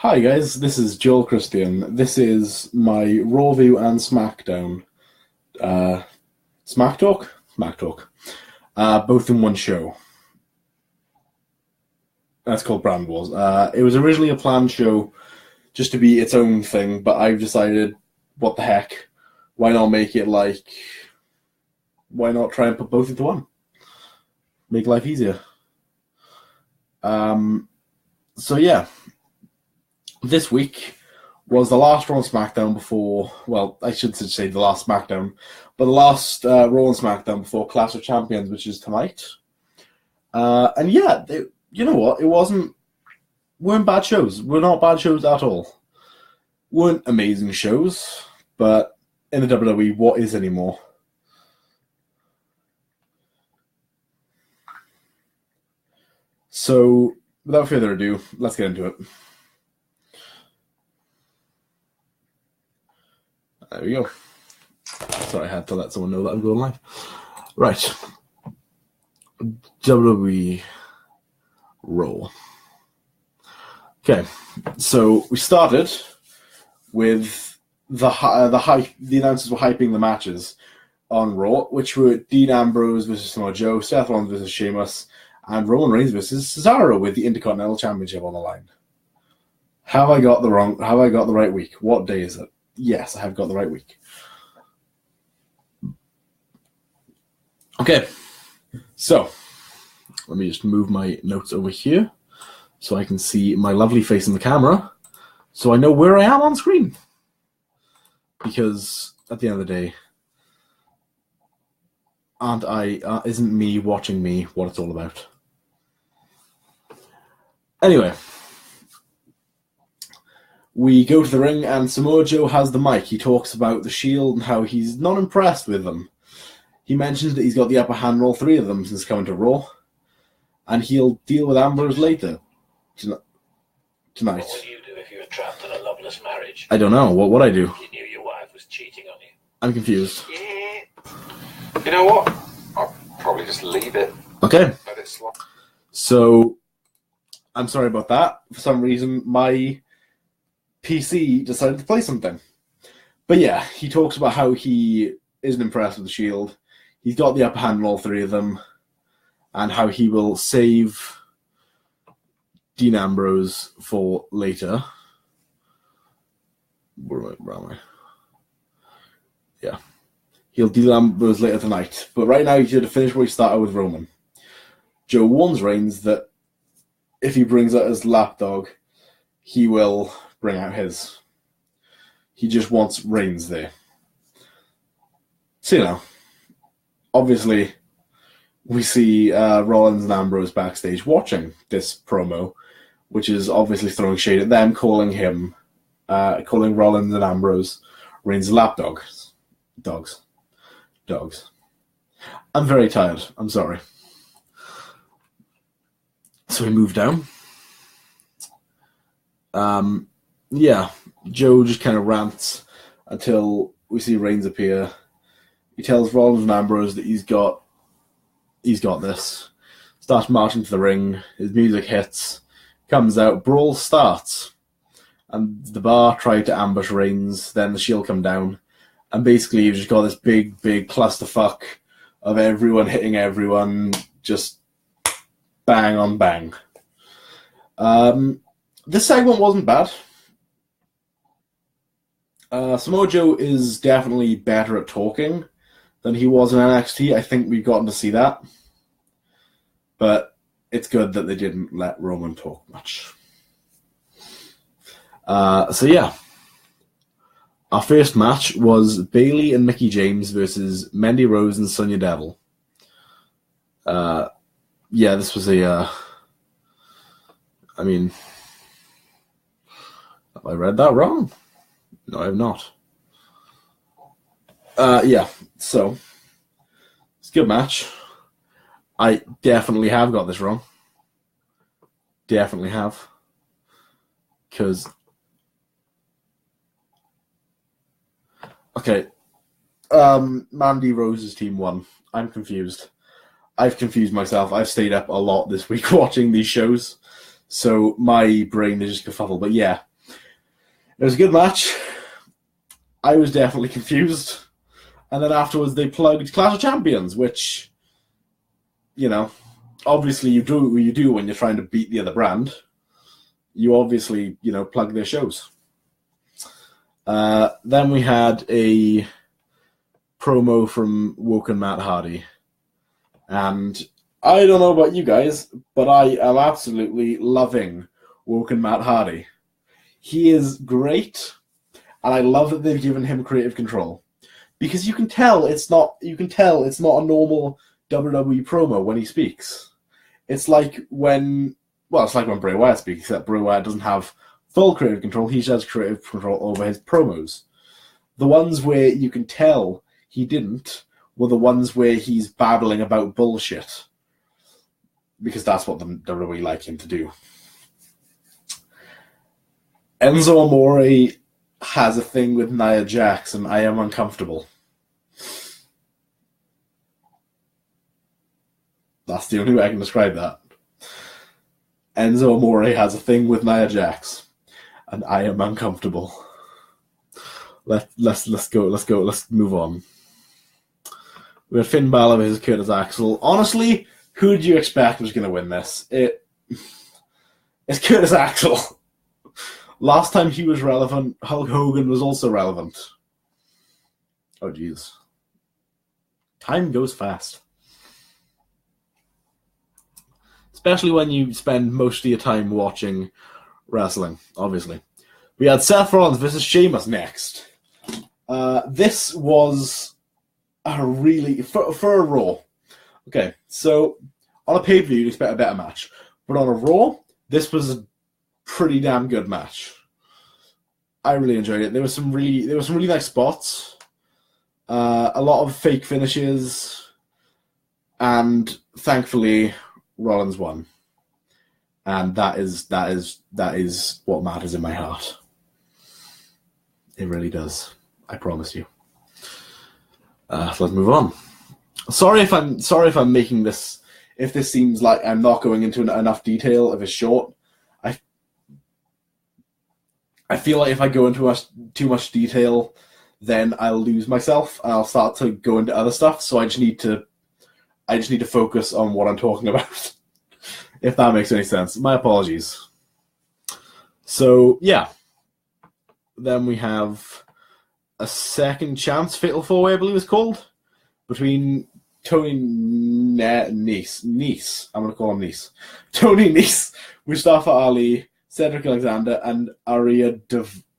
Hi guys, this is Joel Christian. This is my Raw view and SmackDown. Smack Talk? Smack Talk. Both in one show. That's called Brand Wars. It was originally a planned show just to be its own thing, but I've decided, what the heck, why not make it why not try and put both into one? Make life easier. So yeah. This week was the last Raw and SmackDown before, well, I should say the last SmackDown, but the last Raw and SmackDown before Clash of Champions, which is tonight. And yeah, you know what? Weren't bad shows. We're not bad shows at all. Weren't amazing shows, but in the WWE, what is anymore? So, without further ado, let's get into it. There we go. Sorry, I had to let someone know that I'm going live. Right. WWE Raw. Okay, so we started with the hype. The announcers were hyping the matches on Raw, which were Dean Ambrose versus Samoa Joe, Seth Rollins versus Sheamus, and Roman Reigns versus Cesaro with the Intercontinental Championship on the line. Have I got the right week? What day is it? Yes, I have got the right week. Okay, so let me just move my notes over here so I can see my lovely face in the camera so I know where I am on screen. Because at the end of the day, isn't me watching me what it's all about? Anyway. We go to the ring and Samoa Joe has the mic. He talks about the Shield and how he's not impressed with them. He mentions that he's got the upper hand on all three of them since coming to Raw. And he'll deal with Ambrose later. Tonight. What would you do if you were trapped in a loveless marriage? I don't know. What would I do? You knew your wife was cheating on you. I'm confused. Yeah. You know what? I'll probably just leave it. Okay. Let it slide. So, I'm sorry about that. For some reason, my PC decided to play something. But yeah, he talks about how he isn't impressed with the Shield. He's got the upper hand on all three of them. And how he will save Dean Ambrose for later. Where am I? Yeah. He'll deal Ambrose later tonight. But right now, he's going to finish where he started with Roman. Joe warns Reigns that if he brings out his lapdog, he will bring out his. He just wants Reigns there. So, you know, obviously, we see Rollins and Ambrose backstage watching this promo, which is obviously throwing shade at them, calling Rollins and Ambrose Reigns' lapdogs. Dogs. I'm very tired. I'm sorry. So we move down. Yeah, Joe just kind of rants until we see Reigns appear. He tells Rollins and Ambrose that he's got this. Starts marching to the ring. His music hits. Comes out. Brawl starts. And the Bar tried to ambush Reigns. Then the Shield come down. And basically you've just got this big clusterfuck of everyone hitting everyone. Just bang on bang. This segment wasn't bad. Samoa Joe is definitely better at talking than he was in NXT. I think we've gotten to see that. But it's good that they didn't let Roman talk much. So yeah. Our first match was Bayley and Mickie James versus Mandy Rose and Sonya Deville. Yeah, this was have I read that wrong? No, I have not. Yeah, so it's a good match. I definitely have got this wrong. Definitely have. Because okay. Mandy Rose's team won. I'm confused. I've confused myself. I've stayed up a lot this week watching these shows. So my brain is just kerfuffled. But yeah, It was a good match. I was definitely confused. And then afterwards they plugged Clash of Champions, which, you know, obviously you do what you do when you're trying to beat the other brand. You obviously, plug their shows. Then we had a promo from Woken Matt Hardy. And I don't know about you guys, but I am absolutely loving Woken Matt Hardy. He is great, and I love that they've given him creative control. Because you can tell it's not a normal WWE promo when he speaks. It's like when Bray Wyatt speaks, except Bray Wyatt doesn't have full creative control. He just has creative control over his promos. The ones where you can tell he didn't were the ones where he's babbling about bullshit. Because that's what the WWE like him to do. Enzo Amore has a thing with Nia Jax, and I am uncomfortable. That's the only way I can describe that. Enzo Amore has a thing with Nia Jax, and I am uncomfortable. Let's go. Let's move on. We had Finn Balor versus Curtis Axel. Honestly, who did you expect was going to win this? It's Curtis Axel. Last time he was relevant, Hulk Hogan was also relevant. Oh, jeez. Time goes fast. Especially when you spend most of your time watching wrestling, obviously. We had Seth Rollins versus Sheamus next. This was a really... For a Raw. Okay, so on a pay-per-view, you'd expect a better match. But on a Raw, this was a pretty damn good match. I really enjoyed it. There were some really nice spots. A lot of fake finishes. And thankfully, Rollins won. And that is what matters in my heart. It really does. I promise you. Let's move on. Sorry if I'm making this, if this seems like I'm not going into enough detail if it's short. I feel like if I go into too much detail, then I'll lose myself and I'll start to go into other stuff. So I just need to focus on what I'm talking about. If that makes any sense. My apologies. So yeah. Then we have a second chance Fatal 4-Way, I believe it's called, between Tony Nese. I'm going to call him Nese. Tony Nese, Mustafa Ali, Cedric Alexander, and Arya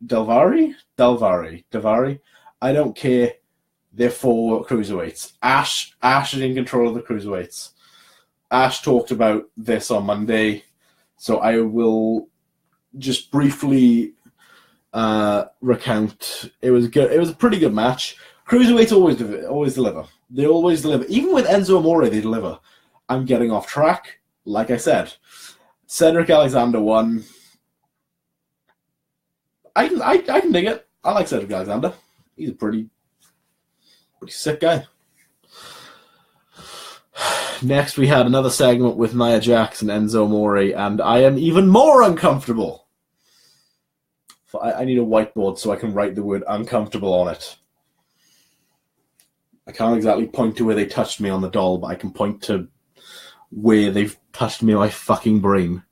Daivari. I don't care. They're 4 cruiserweights. Ash is in control of the cruiserweights. Ash talked about this on Monday, so I will just briefly recount. It was good. It was a pretty good match. Cruiserweights always deliver. They always deliver. Even with Enzo Amore, they deliver. I'm getting off track. Like I said, Cedric Alexander won. I can dig it. I like Cedric Alexander. He's a pretty sick guy. Next, we had another segment with Nia Jax and Enzo Amore, and I am even more uncomfortable. I need a whiteboard so I can write the word uncomfortable on it. I can't exactly point to where they touched me on the doll, but I can point to where they've touched me on my fucking brain.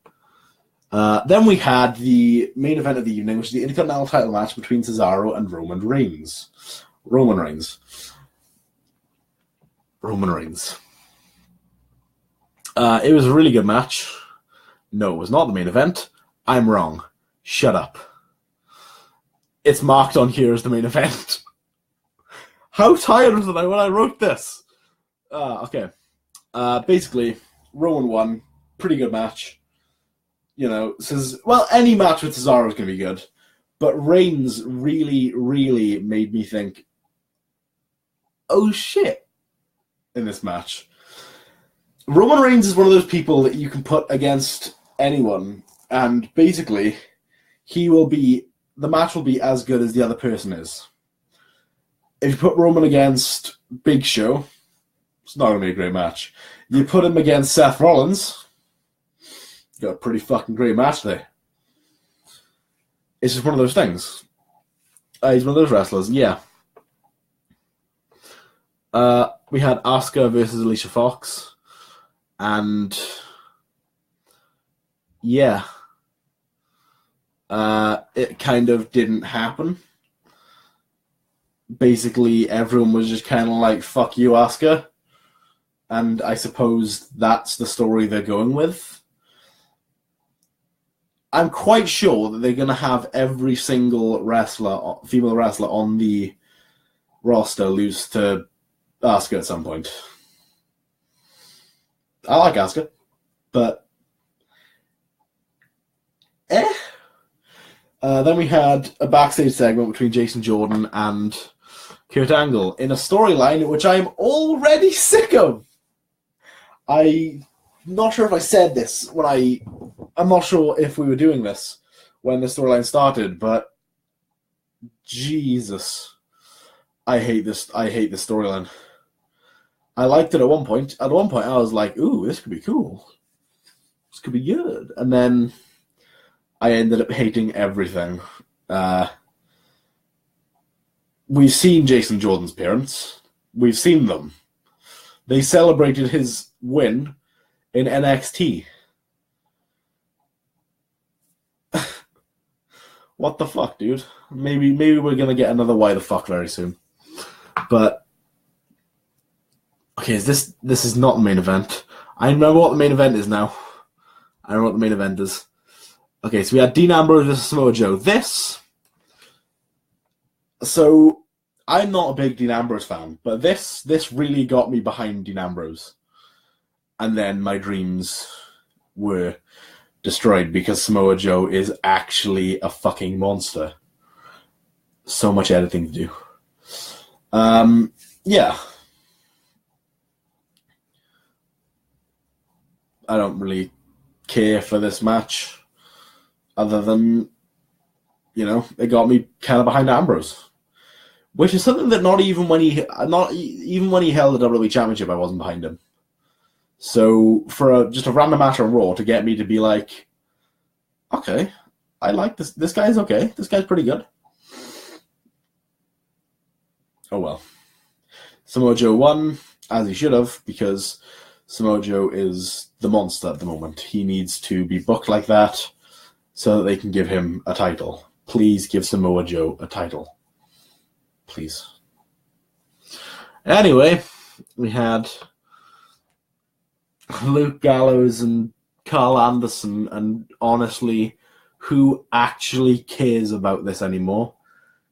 Then we had the main event of the evening, which is the Intercontinental title match between Cesaro and Roman Reigns. Roman Reigns. It was a really good match. No, it was not the main event. I'm wrong. Shut up. It's marked on here as the main event. How tired was I when I wrote this? Okay. Basically, Roman won. Pretty good match. You know, any match with Cesaro is going to be good. But Reigns really, really made me think, oh shit, in this match. Roman Reigns is one of those people that you can put against anyone, and basically, the match will be as good as the other person is. If you put Roman against Big Show, it's not going to be a great match. You put him against Seth Rollins, you got a pretty fucking great match there. it's just one of those things. He's one of those wrestlers, yeah. We had Asuka versus Alicia Fox, and yeah, it kind of didn't happen. Basically, everyone was just kind of like, fuck you, Asuka. And I suppose that's the story they're going with. I'm quite sure that they're going to have every single female wrestler on the roster lose to Asuka at some point. I like Asuka, but then we had a backstage segment between Jason Jordan and Kurt Angle in a storyline which I'm already sick of. I'm not sure if I said this I'm not sure if we were doing this when the storyline started, but Jesus, I hate this storyline. I liked it at one point. At one point, I was like, ooh, this could be cool. This could be good. And then I ended up hating everything. We've seen Jason Jordan's parents. We've seen them. They celebrated his win in NXT. What the fuck, dude? Maybe we're gonna get another why the fuck very soon. But okay, this is not the main event. I remember what the main event is now. I remember what the main event is. Okay, so we had Dean Ambrose versus Samoa Joe. So I'm not a big Dean Ambrose fan, but this really got me behind Dean Ambrose. And then my dreams were destroyed because Samoa Joe is actually a fucking monster. So much editing to do. Yeah. I don't really care for this match, other than, it got me kind of behind Ambrose, which is something that not even when he held the WWE Championship, I wasn't behind him. So for just a random match on Raw to get me to be like, okay, I like this. This guy's okay. This guy's pretty good. Oh well. Samoa Joe won, as he should have, because Samoa Joe is the monster at the moment. He needs to be booked like that so that they can give him a title. Please give Samoa Joe a title. Please. Anyway, we had Luke Gallows and Carl Anderson, and honestly, who actually cares about this anymore?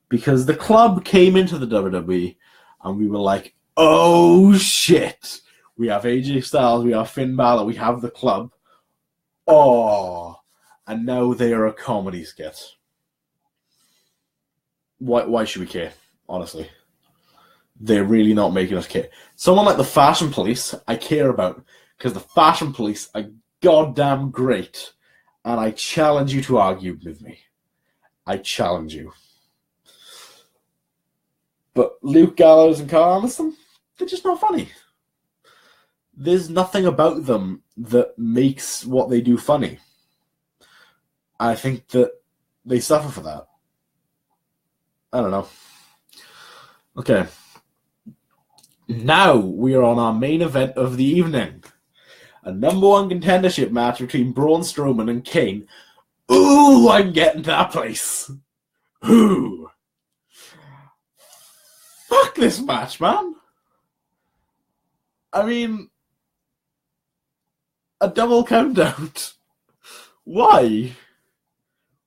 Because the club came into the WWE and we were like, oh shit! We have AJ Styles, we have Finn Balor, we have the club. Oh, and now they are a comedy skit. Why should we care? Honestly, they're really not making us care. Someone like the Fashion Police, I care about, because the Fashion Police are goddamn great, and I challenge you to argue with me. I challenge you. But Luke Gallows and Carl Anderson, they're just not funny. There's nothing about them that makes what they do funny. I think that they suffer for that. I don't know. Okay. Now we are on our main event of the evening. A number one contendership match between Braun Strowman and Kane. Ooh, I'm getting to that place. Ooh. Fuck this match, man. I mean, a double count-out. Why?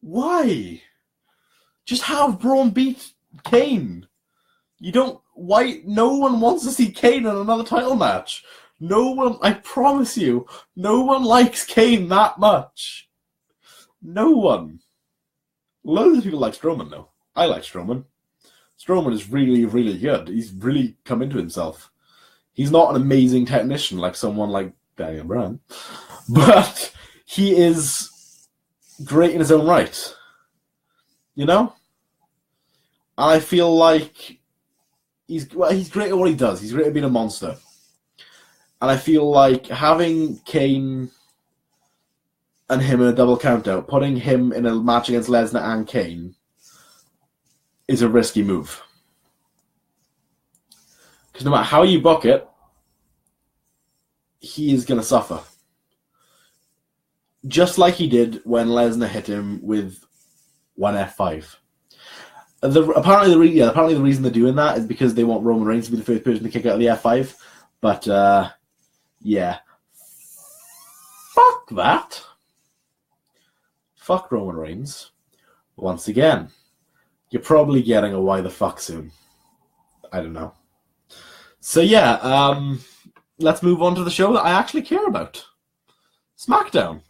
Why? Just have Braun beat Kane. You don't... Why? No one wants to see Kane in another title match. No one... I promise you, no one likes Kane that much. No one. Loads of people like Strowman, though. I like Strowman. Strowman is really, really good. He's really come into himself. He's not an amazing technician like someone like Daniel Bryan, but he is great in his own right. You know? And I feel like he's great at what he does. He's great at being a monster. And I feel like having Kane and him in a double countout, putting him in a match against Lesnar and Kane is a risky move. Because no matter how you book it, he is going to suffer. Just like he did when Lesnar hit him with one F5. Apparently the reason they're doing that is because they want Roman Reigns to be the first person to kick out of the F5. But, yeah. Fuck that. Fuck Roman Reigns. Once again, you're probably getting a why the fuck soon. I don't know. So, yeah, let's move on to the show that I actually care about. SmackDown.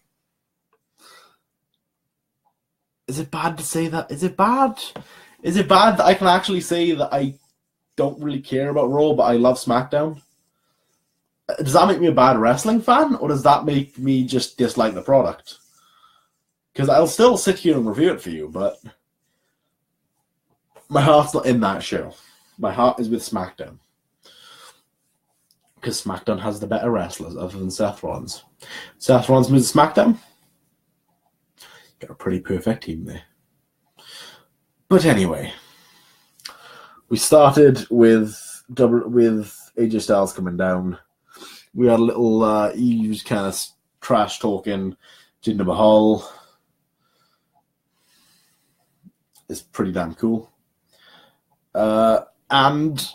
Is it bad to say that? Is it bad? Is it bad that I can actually say that I don't really care about Raw, but I love SmackDown? Does that make me a bad wrestling fan, or does that make me just dislike the product? Because I'll still sit here and review it for you, but my heart's not in that show. My heart is with SmackDown. Because SmackDown has the better wrestlers, other than Seth Rollins. Seth Rollins moves to SmackDown. Got a pretty perfect team there. But anyway, we started with AJ Styles coming down. We had a little EU's kind of trash talking. Jinder Mahal is pretty damn cool. And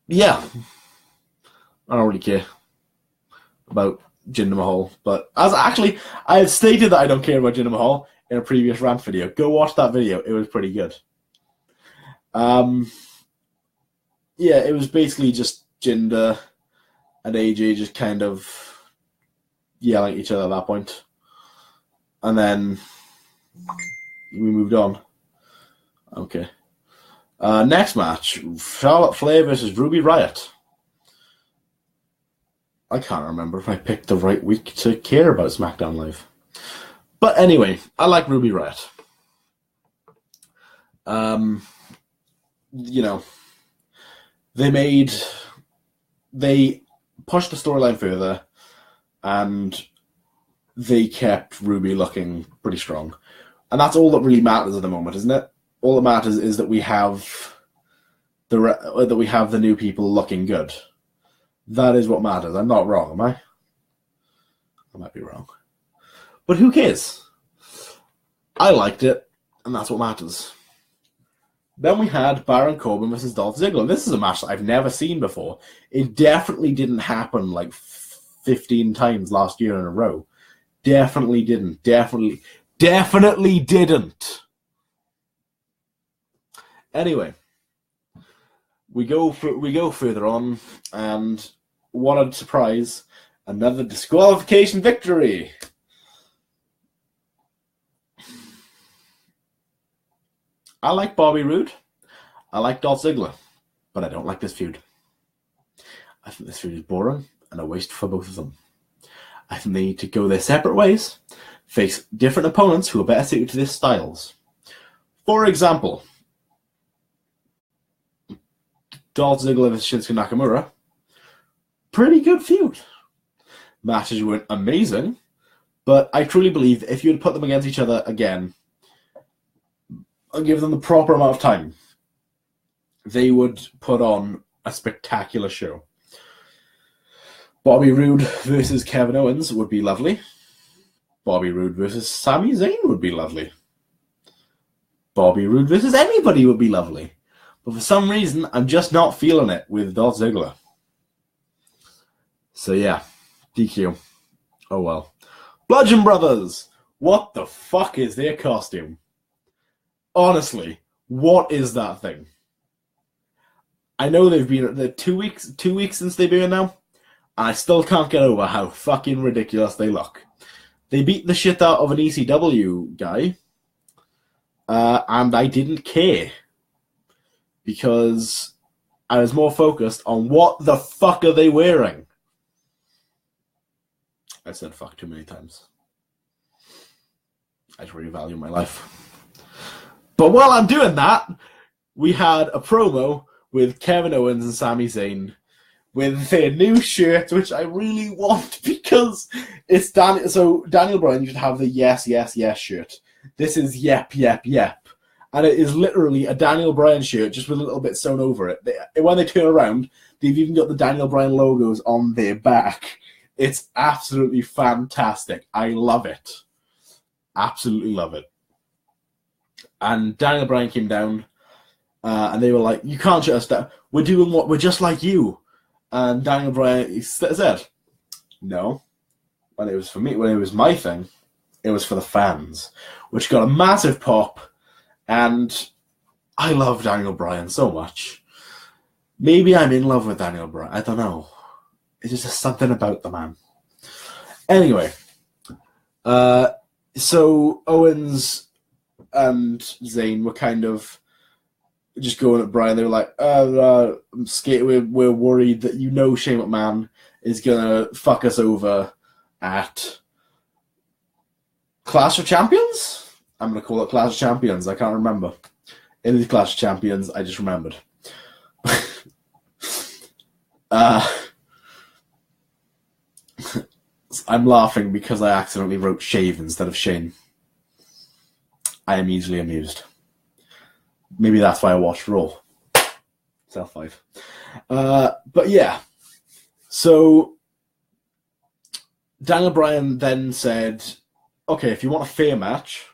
yeah, I don't really care about Jinder Mahal, but I had stated that I don't care about Jinder Mahal in a previous rant video. Go watch that video; it was pretty good. Yeah, it was basically just Jinder and AJ just kind of yelling at each other at that point, and then we moved on. Okay. Next match: Charlotte Flair versus Ruby Riott. I can't remember if I picked the right week to care about SmackDown Live. But anyway, I like Ruby Riott. You know, they pushed the storyline further, and they kept Ruby looking pretty strong. And that's all that really matters at the moment, isn't it? All that matters is that we have the new people looking good. That is what matters. I'm not wrong, am I? I might be wrong. But who cares? I liked it, and that's what matters. Then we had Baron Corbin versus Dolph Ziggler. This is a match that I've never seen before. It definitely didn't happen like 15 times last year in a row. Definitely didn't. Definitely didn't. Anyway, we go further on, and what a surprise! Another disqualification victory. I like Bobby Roode. I like Dolph Ziggler, but I don't like this feud. I think this feud is boring and a waste for both of them. I think they need to go their separate ways, face different opponents who are better suited to their styles. For example, Dolph Ziggler versus Shinsuke Nakamura. Pretty good feud. Matches weren't amazing, but I truly believe if you had put them against each other again and give them the proper amount of time, they would put on a spectacular show. Bobby Roode versus Kevin Owens would be lovely. Bobby Roode versus Sami Zayn would be lovely. Bobby Roode versus anybody would be lovely. But for some reason, I'm just not feeling it with Dolph Ziggler. So yeah, DQ. Oh well. Bludgeon Brothers! What the fuck is their costume? Honestly, what is that thing? I know they've been 2 weeks since they've been now, and I still can't get over how fucking ridiculous they look. They beat the shit out of an ECW guy, and I didn't care. Because I was more focused on what the fuck are they wearing. I said fuck too many times. I just really value my life. But while I'm doing that, we had a promo with Kevin Owens and Sami Zayn with their new shirts, which I really want because because it's Daniel. So Daniel Bryan used to have the yes, yes, yes shirt. This is yep, yep, yep. And it is literally a Daniel Bryan shirt just with a little bit sewn over it. When they turn around, they've even got the Daniel Bryan logos on their back. It's absolutely fantastic. I love it. Absolutely love it. And Daniel Bryan came down, and they were like, "You can't shut us down. We're doing what we're just like you." And Daniel Bryan said, "No, when it was for me, when it was my thing, it was for the fans," which got a massive pop. And I love Daniel Bryan so much. Maybe I'm in love with Daniel Bryan. I don't know. It's just something about the man. Anyway, so Owens and Zayn were kind of just going at Bryan. They were like, I'm scared. We're worried that Shane McMahon is going to fuck us over at Clash of Champions? I'm going to call it Clash of Champions. I can't remember. It is Clash of Champions. I just remembered. I'm laughing because I accidentally wrote Shave instead of Shane. I am easily amused. Maybe that's why I watched Raw. Self-5. But yeah. So Daniel Bryan then said, okay, if you want a fair match,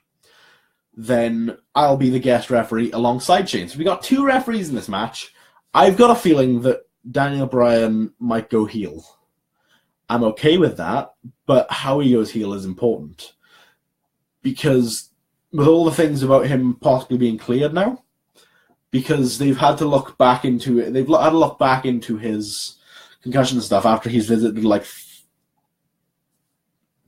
then I'll be the guest referee alongside Shane. So we got 2 referees in this match. I've got a feeling that Daniel Bryan might go heel. I'm okay with that, but how he goes heel is important. Because with all the things about him possibly being cleared now, because they've had to look back into it, they've had to look back into his concussion stuff after he's visited like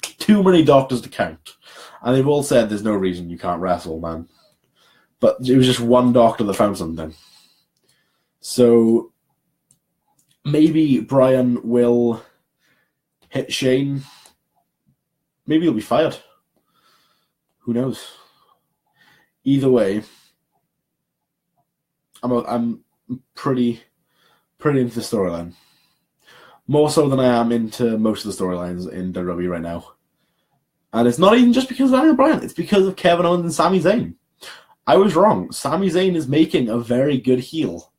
too many doctors to count. And they've all said there's no reason you can't wrestle, man. But it was just one doctor that found something. So maybe Bryan will hit Shane. Maybe he'll be fired. Who knows? Either way, I'm pretty into the storyline. More so than I am into most of the storylines in WWE right now. And it's not even just because of Daniel Bryan. It's because of Kevin Owens and Sami Zayn. I was wrong. Sami Zayn is making a very good heel.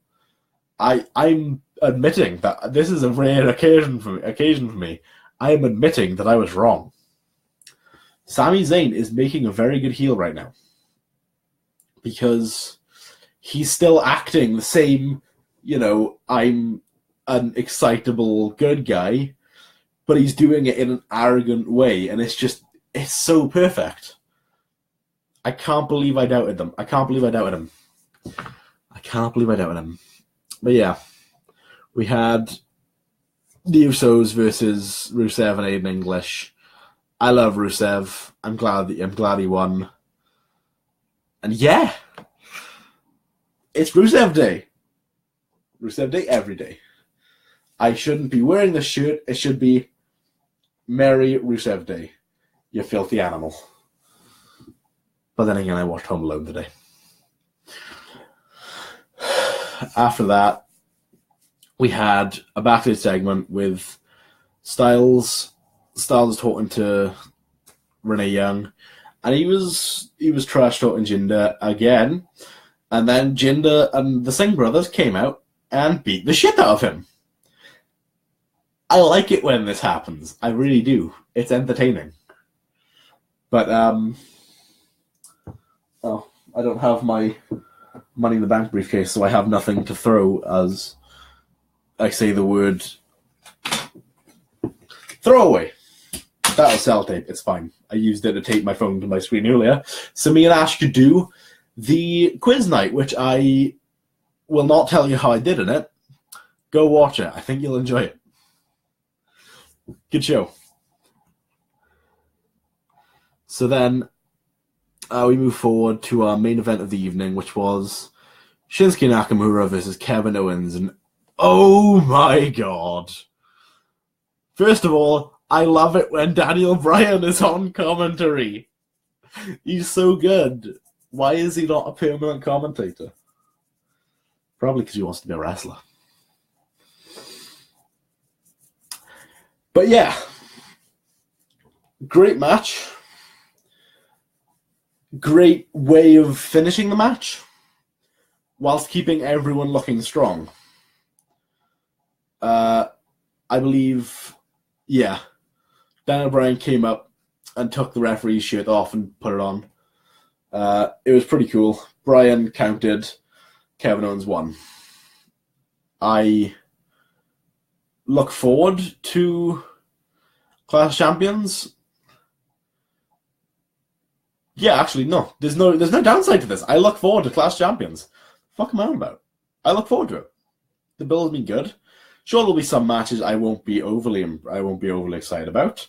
I'm admitting that this is a rare occasion for me. I am admitting that I was wrong. Sami Zayn is making a very good heel right now. Because he's still acting the same, I'm an excitable good guy, but he's doing it in an arrogant way, and it's so perfect. I can't believe I doubted them. I can't believe I doubted him. But yeah, we had the Usos versus Rusev and Aiden English. I love Rusev. I'm glad he won. And yeah, it's Rusev Day. Rusev Day every day. I shouldn't be wearing this shirt. It should be Merry Rusev Day, you filthy animal. But then again, I watched Home Alone today. After that, we had a backstage segment with Styles. Styles was talking to Renee Young, and he was trash talking Jinder again. And then Jinder and the Singh brothers came out and beat the shit out of him. I like it when this happens. I really do. It's entertaining. But I don't have my Money in the Bank briefcase, so I have nothing to throw as I say the word throw away. That was sellotape. It's fine. I used it to tape my phone to my screen earlier. So me and Ash could do the quiz night, which I will not tell you how I did in it. Go watch it. I think you'll enjoy it. Good show. So then we move forward to our main event of the evening, which was Shinsuke Nakamura versus Kevin Owens. And oh my god. First of all, I love it when Daniel Bryan is on commentary. He's so good. Why is he not a permanent commentator? Probably because he wants to be a wrestler. But yeah, Great match. Great way of finishing the match whilst keeping everyone looking strong. I believe, Daniel Bryan came up and took the referee's shirt off and put it on. It was pretty cool. Bryan counted. Kevin Owens won. I look forward to Clash Champions. Yeah, actually, no. There's no downside to this. I look forward to Clash Champions. Fuck am I on about? I look forward to it. The build has been good. Sure, there'll be some matches I won't be overly excited about,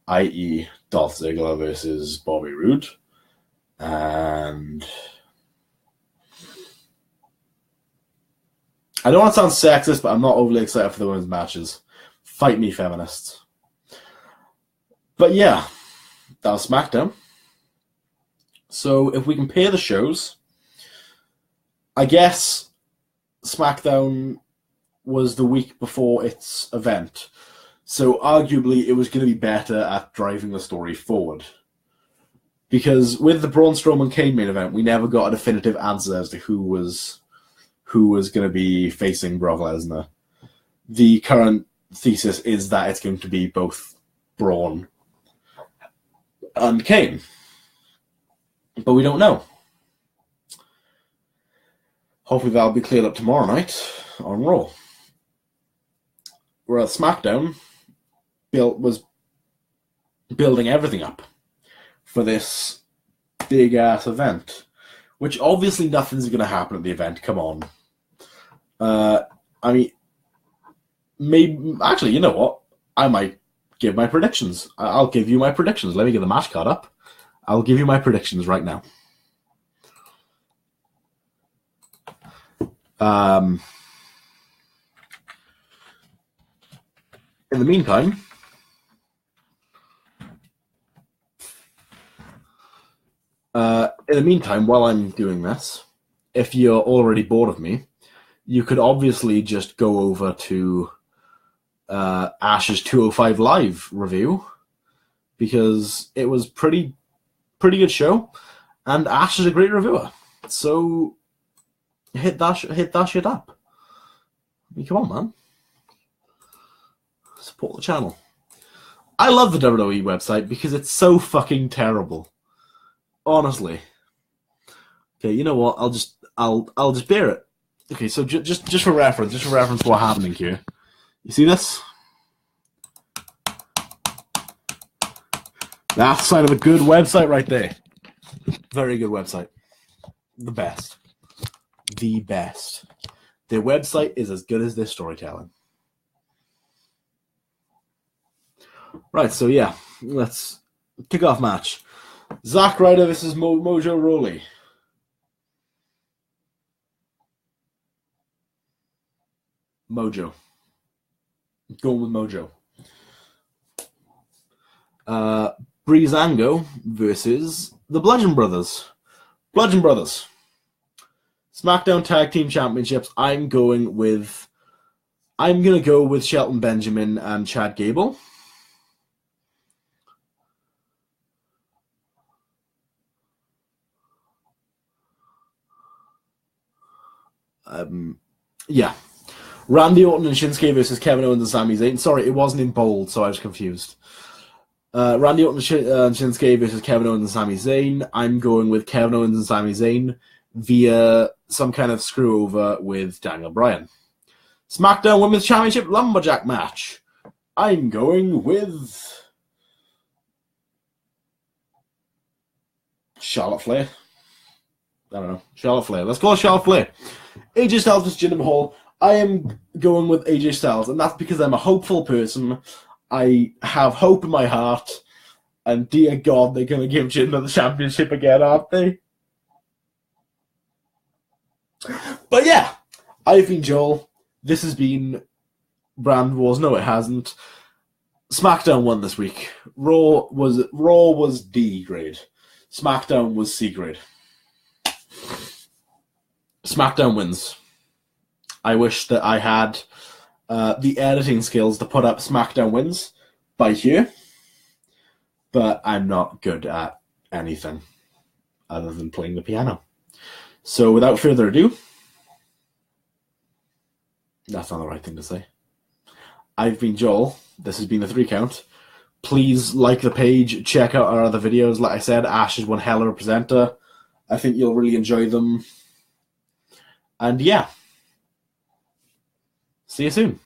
i.e., Dolph Ziggler versus Bobby Roode, and I don't want to sound sexist, but I'm not overly excited for the women's matches. Fight me, feminists. But yeah, that was SmackDown. So if we compare the shows, I guess SmackDown was the week before its event. So arguably it was going to be better at driving the story forward. Because with the Braun Strowman Kane main event, we never got a definitive answer as to who was going to be facing Brock Lesnar. The current thesis is that it's going to be both Braun and Kane. But we don't know. Hopefully that'll be cleared up tomorrow night on Raw. Whereas SmackDown was building everything up for this big-ass event. Which obviously nothing's going to happen at the event. Come on. I mean, maybe... Actually, you know what? I might give my predictions. I'll give you my predictions. Let me get the match card up. I'll give you my predictions right now. In the meantime, while I'm doing this, if you're already bored of me, you could obviously just go over to Ash's 205 Live review, because it was pretty good show, and Ash is a great reviewer. So hit that shit up. I mean, come on, man. Support the channel. I love the WWE website because it's so fucking terrible. Honestly. Okay, you know what? I'll just bear it. Okay, so just for reference, what's happening here. You see this? That's the sign of a good website right there. Very good website. The best. The best. Their website is as good as their storytelling. Right, so yeah, let's kick off match. Zack Ryder versus Mojo Rawley. Mojo. Going with Mojo. Breezango versus the Bludgeon Brothers. Bludgeon Brothers. SmackDown Tag Team Championships. I'm going to go with Shelton Benjamin and Chad Gable. Yeah. Randy Orton and Shinsuke versus Kevin Owens and Sami Zayn. Sorry, it wasn't in bold, so I was confused. Randy Orton and Shinsuke versus Kevin Owens and Sami Zayn. I'm going with Kevin Owens and Sami Zayn via some kind of screw over with Daniel Bryan. SmackDown Women's Championship Lumberjack match. I'm going with Charlotte Flair. I don't know. Charlotte Flair. Let's call it Charlotte Flair. AJ Styles versus Jinder Mahal. I am going with AJ Styles, and that's because I'm a hopeful person. I have hope in my heart, and dear God, they're going to give Jinder the championship again, aren't they? But yeah, I've been Joel. This has been Brand Wars. No, it hasn't. SmackDown won this week. Raw was D grade. SmackDown was C grade. SmackDown wins. I wish that I had the editing skills to put up SmackDown wins by here. but I'm not good at anything other than playing the piano. So without further ado, that's not the right thing to say. I've been Joel. This has been the 3 Count. Please like the page, check out our other videos. Like I said, Ash is one hell of a presenter. I think you'll really enjoy them. And yeah, see you soon.